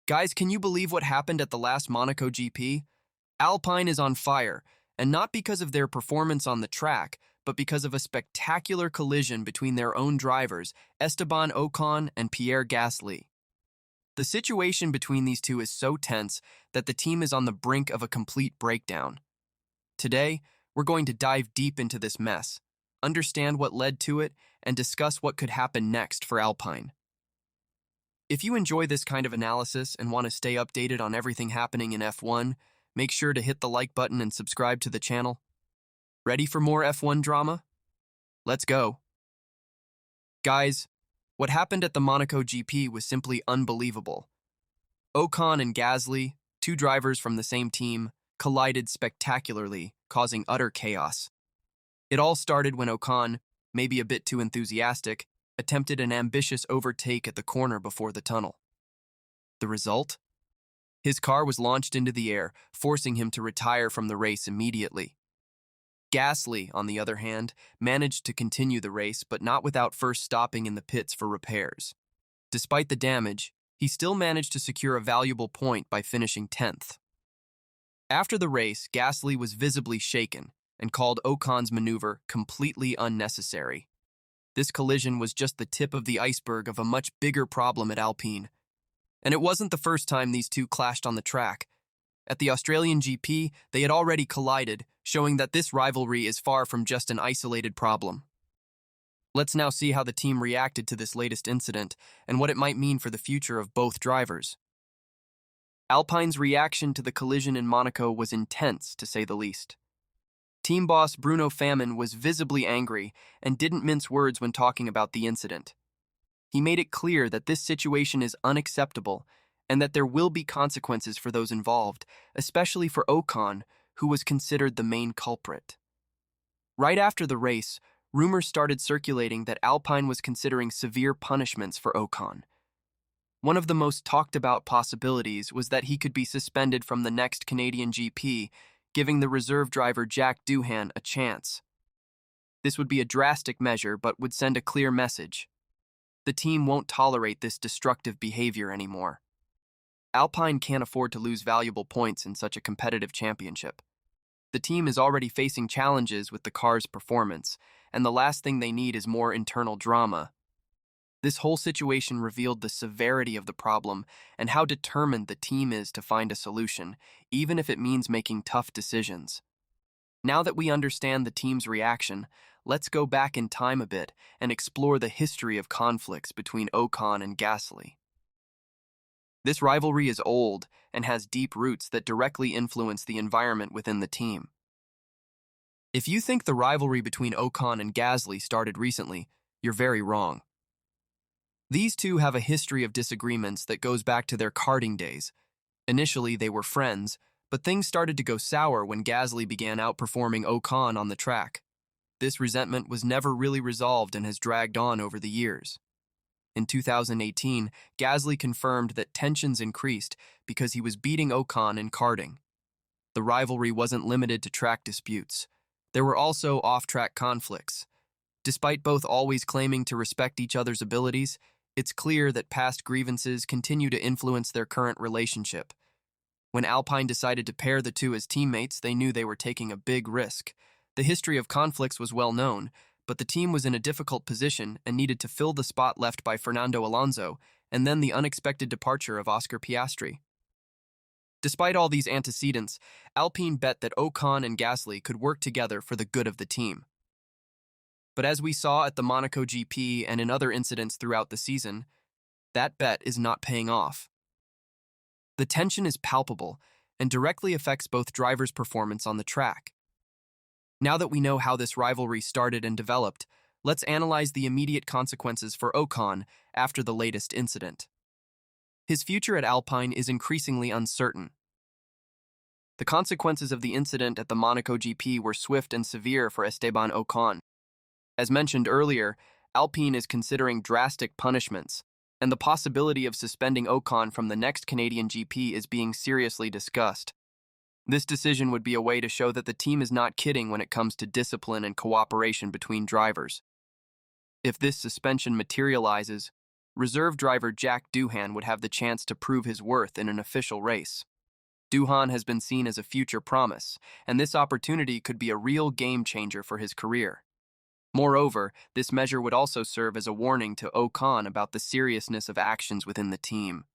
Guys, can you believe what happened at the last Monaco GP? Alpine is on fire, and not because of their performance on the track, but because of a spectacular collision between their own drivers, Esteban Ocon and Pierre Gasly. The situation between these two is so tense that the team is on the brink of a complete breakdown. Today, we're going to dive deep into this mess, understand what led to it, and discuss what could happen next for Alpine. If you enjoy this kind of analysis and want to stay updated on everything happening in F1, make sure to hit the like button and subscribe to the channel. Ready for more F1 drama? Let's go. Guys, what happened at the Monaco GP was simply unbelievable. Ocon and Gasly, two drivers from the same team, collided spectacularly, causing utter chaos. It all started when Ocon, maybe a bit too enthusiastic, attempted an ambitious overtake at the corner before the tunnel. The result? His car was launched into the air, forcing him to retire from the race immediately. Gasly, on the other hand, managed to continue the race, but not without first stopping in the pits for repairs. Despite the damage, he still managed to secure a valuable point by finishing 10th. After the race, Gasly was visibly shaken and called Ocon's maneuver completely unnecessary. This collision was just the tip of the iceberg of a much bigger problem at Alpine. And it wasn't the first time these two clashed on the track. At the Australian GP, they had already collided, showing that this rivalry is far from just an isolated problem. Let's now see how the team reacted to this latest incident and what it might mean for the future of both drivers. Alpine's reaction to the collision in Monaco was intense, to say the least. Team boss Bruno Famin was visibly angry and didn't mince words when talking about the incident. He made it clear that this situation is unacceptable and that there will be consequences for those involved, especially for Ocon, who was considered the main culprit. Right after the race, rumors started circulating that Alpine was considering severe punishments for Ocon. One of the most talked about possibilities was that he could be suspended from the next Canadian GP, giving the reserve driver Jack Doohan a chance. This would be a drastic measure, but would send a clear message. The team won't tolerate this destructive behavior anymore. Alpine can't afford to lose valuable points in such a competitive championship. The team is already facing challenges with the car's performance, and the last thing they need is more internal drama. This whole situation revealed the severity of the problem and how determined the team is to find a solution, even if it means making tough decisions. Now that we understand the team's reaction, let's go back in time a bit and explore the history of conflicts between Ocon and Gasly. This rivalry is old and has deep roots that directly influence the environment within the team. If you think the rivalry between Ocon and Gasly started recently, you're very wrong. These two have a history of disagreements that goes back to their karting days. Initially, they were friends, but things started to go sour when Gasly began outperforming Ocon on the track. This resentment was never really resolved and has dragged on over the years. In 2018, Gasly confirmed that tensions increased because he was beating Ocon in karting. The rivalry wasn't limited to track disputes. There were also off-track conflicts. Despite both always claiming to respect each other's abilities, it's clear that past grievances continue to influence their current relationship. When Alpine decided to pair the two as teammates, they knew they were taking a big risk. The history of conflicts was well known, but the team was in a difficult position and needed to fill the spot left by Fernando Alonso and then the unexpected departure of Oscar Piastri. Despite all these antecedents, Alpine bet that Ocon and Gasly could work together for the good of the team. But as we saw at the Monaco GP and in other incidents throughout the season, that bet is not paying off. The tension is palpable and directly affects both drivers' performance on the track. Now that we know how this rivalry started and developed, let's analyze the immediate consequences for Ocon after the latest incident. His future at Alpine is increasingly uncertain. The consequences of the incident at the Monaco GP were swift and severe for Esteban Ocon. As mentioned earlier, Alpine is considering drastic punishments, and the possibility of suspending Ocon from the next Canadian GP is being seriously discussed. This decision would be a way to show that the team is not kidding when it comes to discipline and cooperation between drivers. If this suspension materializes, reserve driver Jack Doohan would have the chance to prove his worth in an official race. Doohan has been seen as a future promise, and this opportunity could be a real game changer for his career. Moreover, this measure would also serve as a warning to Ocon about the seriousness of actions within the team.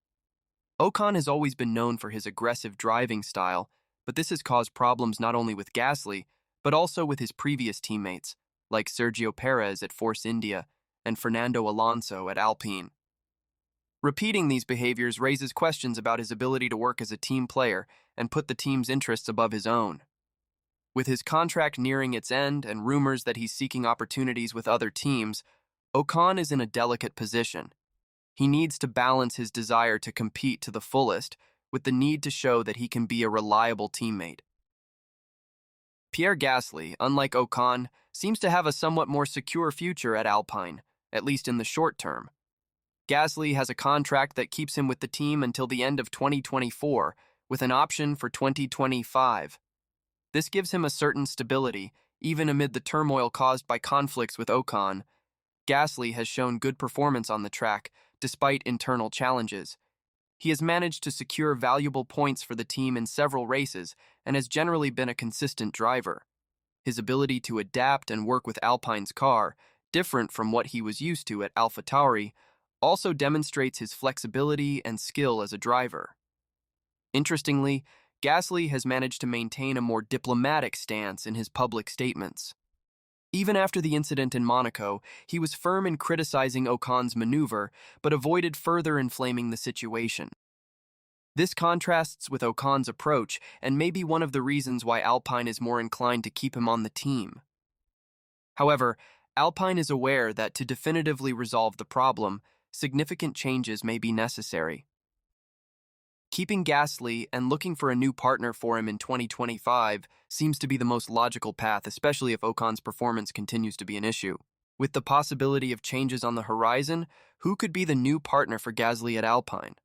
Ocon has always been known for his aggressive driving style, but this has caused problems not only with Gasly, but also with his previous teammates, like Sergio Perez at Force India and Fernando Alonso at Alpine. Repeating these behaviors raises questions about his ability to work as a team player and put the team's interests above his own. With his contract nearing its end and rumors that he's seeking opportunities with other teams, Ocon is in a delicate position. He needs to balance his desire to compete to the fullest with the need to show that he can be a reliable teammate. Pierre Gasly, unlike Ocon, seems to have a somewhat more secure future at Alpine, at least in the short term. Gasly has a contract that keeps him with the team until the end of 2024, with an option for 2025. This gives him a certain stability, even amid the turmoil caused by conflicts with Ocon. Gasly has shown good performance on the track, despite internal challenges. He has managed to secure valuable points for the team in several races and has generally been a consistent driver. His ability to adapt and work with Alpine's car, different from what he was used to at AlphaTauri, also demonstrates his flexibility and skill as a driver. Interestingly, Gasly has managed to maintain a more diplomatic stance in his public statements. Even after the incident in Monaco, he was firm in criticizing Ocon's maneuver, but avoided further inflaming the situation. This contrasts with Ocon's approach and may be one of the reasons why Alpine is more inclined to keep him on the team. However, Alpine is aware that to definitively resolve the problem, significant changes may be necessary. Keeping Gasly and looking for a new partner for him in 2025 seems to be the most logical path, especially if Ocon's performance continues to be an issue. With the possibility of changes on the horizon, who could be the new partner for Gasly at Alpine?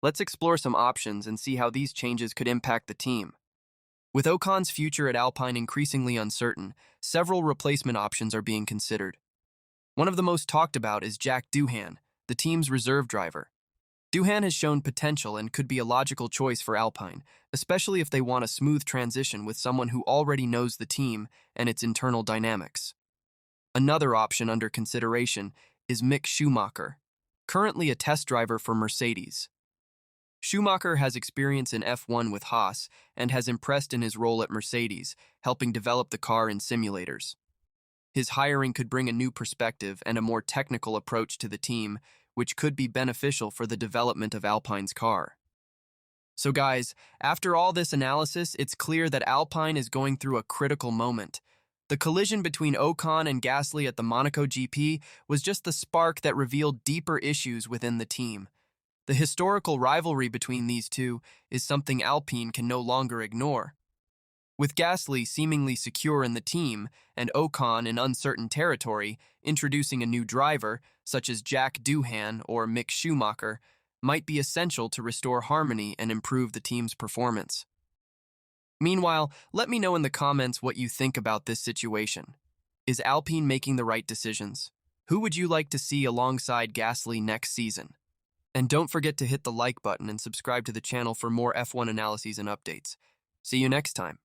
Let's explore some options and see how these changes could impact the team. With Ocon's future at Alpine increasingly uncertain, several replacement options are being considered. One of the most talked about is Jack Doohan, the team's reserve driver. Doohan has shown potential and could be a logical choice for Alpine, especially if they want a smooth transition with someone who already knows the team and its internal dynamics. Another option under consideration is Mick Schumacher, currently a test driver for Mercedes. Schumacher has experience in F1 with Haas and has impressed in his role at Mercedes, helping develop the car in simulators. His hiring could bring a new perspective and a more technical approach to the team, which could be beneficial for the development of Alpine's car. So guys, after all this analysis, it's clear that Alpine is going through a critical moment. The collision between Ocon and Gasly at the Monaco GP was just the spark that revealed deeper issues within the team. The historical rivalry between these two is something Alpine can no longer ignore. With Gasly seemingly secure in the team and Ocon in uncertain territory, introducing a new driver, such as Jack Doohan or Mick Schumacher, might be essential to restore harmony and improve the team's performance. Meanwhile, let me know in the comments what you think about this situation. Is Alpine making the right decisions? Who would you like to see alongside Gasly next season? And don't forget to hit the like button and subscribe to the channel for more F1 analyses and updates. See you next time.